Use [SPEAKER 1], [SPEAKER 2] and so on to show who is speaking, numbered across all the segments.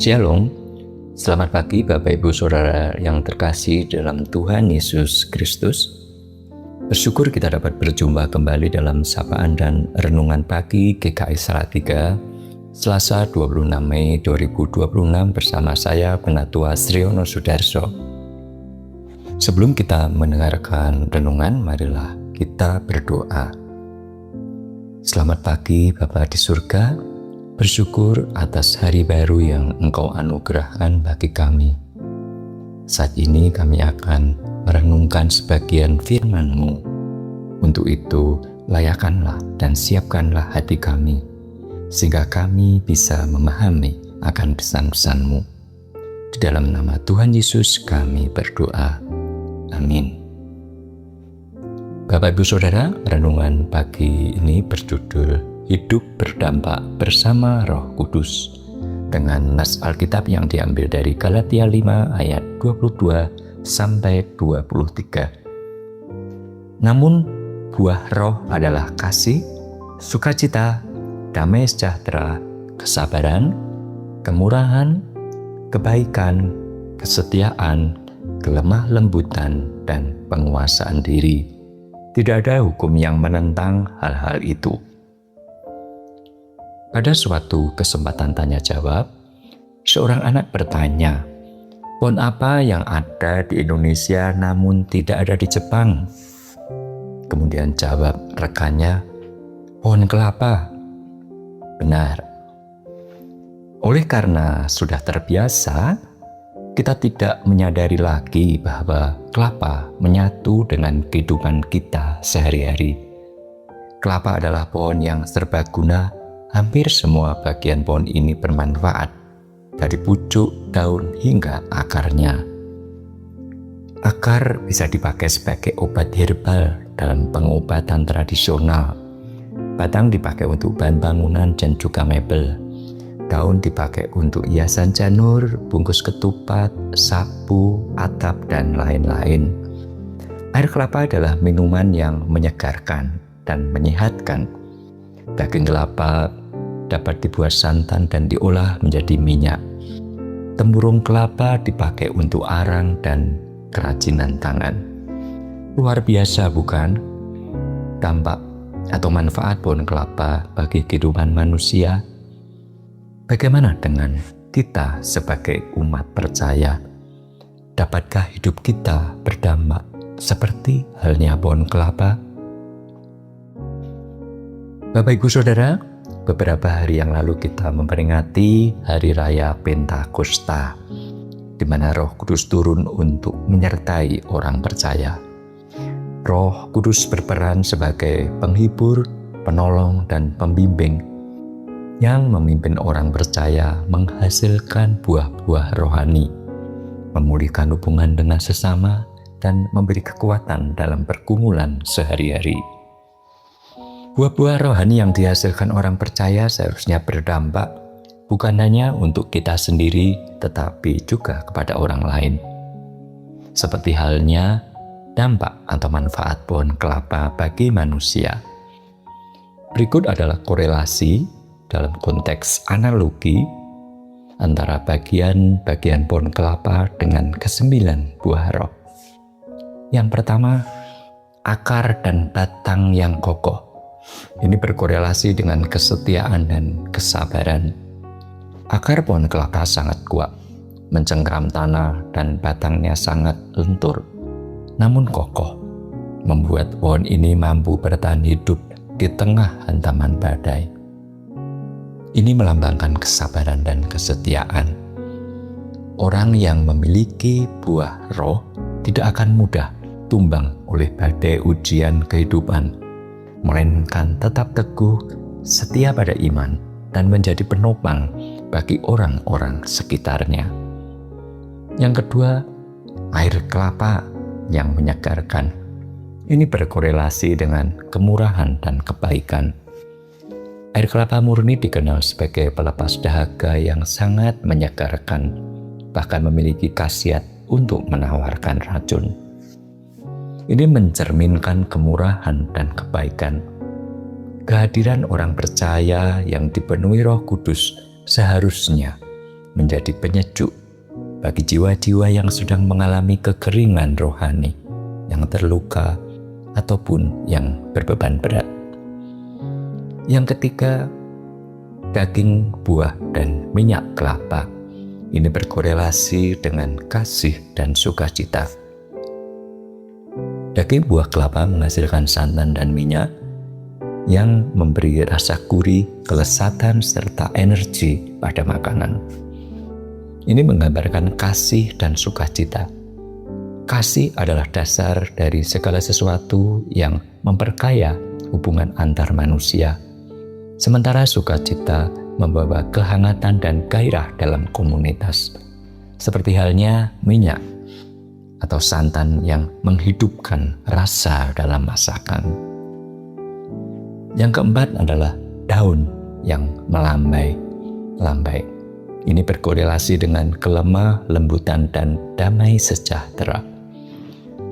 [SPEAKER 1] Shalom, selamat pagi Bapak Ibu Saudara yang terkasih dalam Tuhan Yesus Kristus. Bersyukur kita dapat berjumpa kembali dalam sapaan dan renungan pagi GKI Salatiga, Selasa 26 Mei 2026 bersama saya Penatua Sriono Sudarso. Sebelum kita mendengarkan renungan, marilah kita berdoa. Selamat pagi Bapa di surga. Bersyukur atas hari baru yang Engkau anugerahkan bagi kami. Saat ini kami akan merenungkan sebagian firman-Mu. Untuk itu, layakanlah dan siapkanlah hati kami, sehingga kami bisa memahami akan pesan-pesan-Mu. Di dalam nama Tuhan Yesus kami berdoa. Amin. Bapak Ibu Saudara, renungan pagi ini berjudul Hidup berdampak bersama Roh Kudus, dengan nas Alkitab yang diambil dari Galatia 5 ayat 22 sampai 23. Namun buah roh adalah kasih, sukacita, damai sejahtera, kesabaran, kemurahan, kebaikan, kesetiaan, kelemah lembutan, dan penguasaan diri. Tidak ada hukum yang menentang hal-hal itu. Pada suatu kesempatan tanya jawab, seorang anak bertanya, pohon apa yang ada di Indonesia namun tidak ada di Jepang? Kemudian jawab rekannya, pohon kelapa. Benar. Oleh karena sudah terbiasa, kita tidak menyadari lagi bahwa kelapa menyatu dengan kehidupan kita sehari-hari. Kelapa adalah pohon yang serbaguna. Hampir semua bagian pohon ini bermanfaat, dari pucuk, daun, hingga akarnya. Akar bisa dipakai sebagai obat herbal dalam pengobatan tradisional. Batang dipakai untuk bahan bangunan dan juga mebel. Daun dipakai untuk hiasan janur, bungkus ketupat, sapu, atap, dan lain-lain. Air kelapa adalah minuman yang menyegarkan dan menyehatkan. Daging kelapa dapat dibuat santan dan diolah menjadi minyak. Tempurung kelapa dipakai untuk arang dan kerajinan tangan. Luar biasa bukan? Dampak atau manfaat pohon kelapa bagi kehidupan manusia. Bagaimana dengan kita sebagai umat percaya? Dapatkah hidup kita berdampak seperti halnya pohon kelapa? Bapak Ibu Saudara, beberapa hari yang lalu kita memperingati Hari Raya Pentakosta, di mana Roh Kudus turun untuk menyertai orang percaya. Roh Kudus berperan sebagai penghibur, penolong, dan pembimbing yang memimpin orang percaya menghasilkan buah-buah rohani, memulihkan hubungan dengan sesama, dan memberi kekuatan dalam pergumulan sehari-hari. Buah-buah rohani yang dihasilkan orang percaya seharusnya berdampak bukan hanya untuk kita sendiri, tetapi juga kepada orang lain. Seperti halnya dampak atau manfaat pohon kelapa bagi manusia. Berikut adalah korelasi dalam konteks analogi antara bagian-bagian pohon kelapa dengan ke-9 buah roh. Yang pertama, akar dan batang yang kokoh. Ini berkorelasi dengan kesetiaan dan kesabaran. Akar pohon kelapa sangat kuat, mencengkram tanah, dan batangnya sangat lentur, namun kokoh, membuat pohon ini mampu bertahan hidup di tengah hantaman badai. Ini melambangkan kesabaran dan kesetiaan. Orang yang memiliki buah roh tidak akan mudah tumbang oleh badai ujian kehidupan, melainkan tetap teguh, setia pada iman, dan menjadi penopang bagi orang-orang sekitarnya. Yang kedua, air kelapa yang menyegarkan. Ini berkorelasi dengan kemurahan dan kebaikan. Air kelapa murni dikenal sebagai pelepas dahaga yang sangat menyegarkan, bahkan memiliki khasiat untuk menawarkan racun. Ini mencerminkan kemurahan dan kebaikan. Kehadiran orang percaya yang dipenuhi Roh Kudus seharusnya menjadi penyejuk bagi jiwa-jiwa yang sedang mengalami kekeringan rohani, yang terluka, ataupun yang berbeban berat. Yang ketiga, daging, buah, dan minyak kelapa. Ini berkorelasi dengan kasih dan sukacita. Daging buah kelapa menghasilkan santan dan minyak yang memberi rasa gurih, kelezatan, serta energi pada makanan. Ini menggambarkan kasih dan sukacita. Kasih adalah dasar dari segala sesuatu yang memperkaya hubungan antar manusia. Sementara sukacita membawa kehangatan dan gairah dalam komunitas. Seperti halnya minyak atau santan yang menghidupkan rasa dalam masakan. Yang keempat adalah daun yang melambai. Ini berkorelasi dengan kelemah lembutan dan damai sejahtera.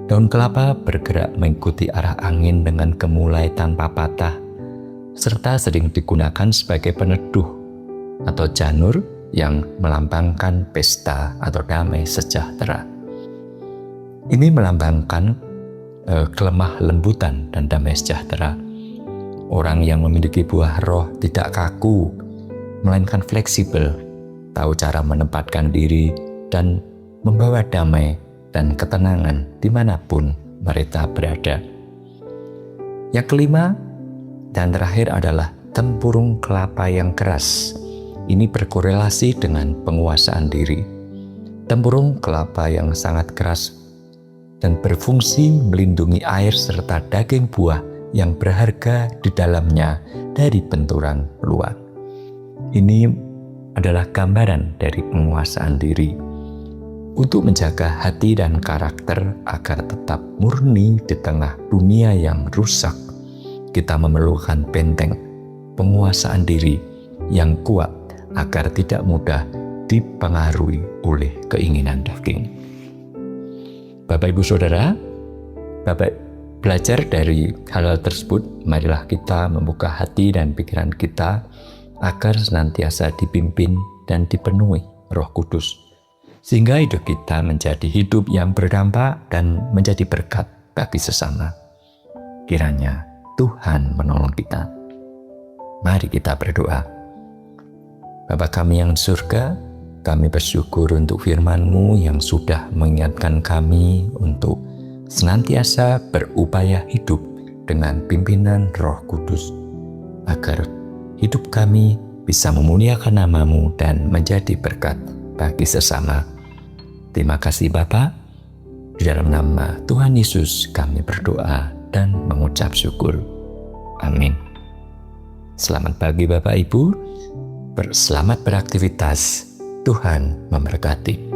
[SPEAKER 1] Daun kelapa bergerak mengikuti arah angin dengan gemulai tanpa patah, serta sering digunakan sebagai peneduh atau janur yang melambangkan pesta atau damai sejahtera. Ini melambangkan kelemah lembutan dan damai sejahtera. Orang yang memiliki buah roh tidak kaku, melainkan fleksibel, tahu cara menempatkan diri dan membawa damai dan ketenangan dimanapun mereka berada. Yang kelima dan terakhir adalah tempurung kelapa yang keras. Ini berkorelasi dengan penguasaan diri. Tempurung kelapa yang sangat keras dan berfungsi melindungi air serta daging buah yang berharga di dalamnya dari benturan luar. Ini adalah gambaran dari penguasaan diri. Untuk menjaga hati dan karakter agar tetap murni di tengah dunia yang rusak, kita memerlukan benteng penguasaan diri yang kuat agar tidak mudah dipengaruhi oleh keinginan daging. Bapak Ibu Saudara, belajar dari hal tersebut, marilah kita membuka hati dan pikiran kita agar senantiasa dipimpin dan dipenuhi Roh Kudus, sehingga hidup kita menjadi hidup yang berdampak dan menjadi berkat bagi sesama. Kiranya Tuhan menolong kita. Mari kita berdoa. Bapa kami yang di surga, kami bersyukur untuk firman-Mu yang sudah mengingatkan kami untuk senantiasa berupaya hidup dengan pimpinan Roh Kudus, agar hidup kami bisa memuliakan nama-Mu dan menjadi berkat bagi sesama. Terima kasih Bapa. Di dalam nama Tuhan Yesus kami berdoa dan mengucap syukur. Amin. Selamat pagi Bapak Ibu. Selamat beraktivitas. Tuhan memberkati.